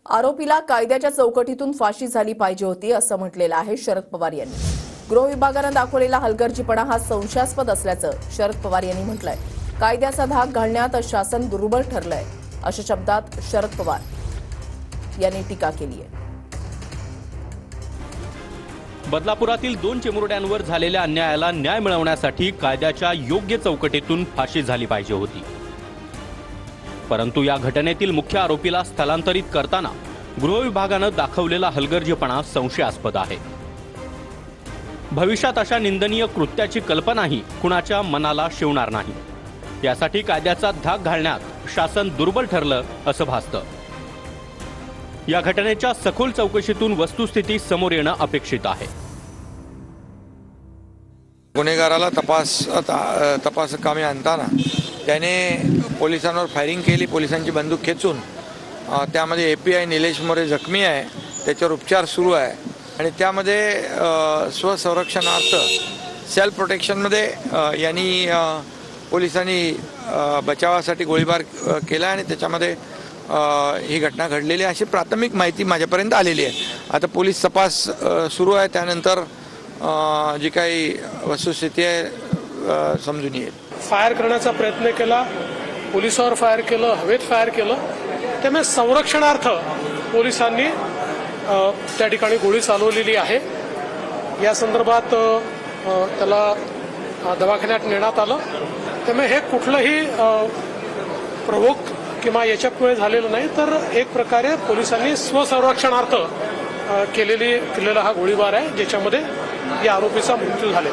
आरोपीला कायद्याच्या चौकटीतून फाशी झाली पाहिजे होती असं म्हटलेलं आहे शरद पवार यांनी। गृह विभागानं दाखवलेला हलगर्जीपणा हा संशयास्पद असल्याचं शरद पवार यांनी म्हटलंय। कायद्याचा धाक घालण्यात शासन दुर्बळ ठरलंय अशा शब्दात शरद पवार यांनी टीका केली आहे। बदलापुरातील 2 चिमुरड्यांवर झालेल्या अन्यायाला न्याय मिळवण्यासाठी कायद्याच्या योग्य चौकटीतून फाशी झाली पाहिजे होती। परंतु या घटनेतील मुख्य आरोपीला स्थलांतरित करताना गृह विभागानं दाखवलेला हलगर्जीपणा संशयास्पद आहे। भविष्यात अशा निंदनीय कृत्याची कल्पनाही कुणाच्या मनाला शिवणार नाही। यासाठी कायद्याचा धाक घालण्यात शासन दुर्बल ठरलं असं भासतं। या घटनेच्या सखोल चौकशीतून वस्तुस्थिती समोर येणं अपेक्षित आहे। गुन्हेगाराला तपास कामी आणताना त्याने पोलिसांवर फायरिंग केली। पोलिसांची बंदूक खेचून त्यामध्ये API निलेश मोरे जखमी आहे, त्याच्यावर उपचार सुरू आहे आणि त्यामध्ये स्वसंरक्षणार्थ सेल्फ प्रोटेक्शनमध्ये यांनी पोलिसांनी बचावासाठी गोळीबार केला आणि त्याच्यामध्ये ही घटना घडलेली अशी प्राथमिक माहिती माझ्यापर्यंत आलेली आहे। आता पोलीस तपास सुरू आहे, त्यानंतर जी काही वस्तुस्थिती आहे समजून येईल। फायर करण्याचा प्रयत्न केला, पोलिसावर फायर केलं, हवेत फायर केलं, त्यामुळे संरक्षणार्थ पोलिसांनी त्या ठिकाणी गोळी चालवलेली आहे। या संदर्भात त्याला दवाखान्यात नेण्यात आलं। त्यामुळे हे कुठलंही प्रवोक किंवा याच्यामुळे झालेलं नाही, तर एक प्रकारे पोलिसांनी स्वसंरक्षणार्थ केलेला हा गोळीबार आहे, ज्याच्यामध्ये या आरोपीचा मृत्यू झाला।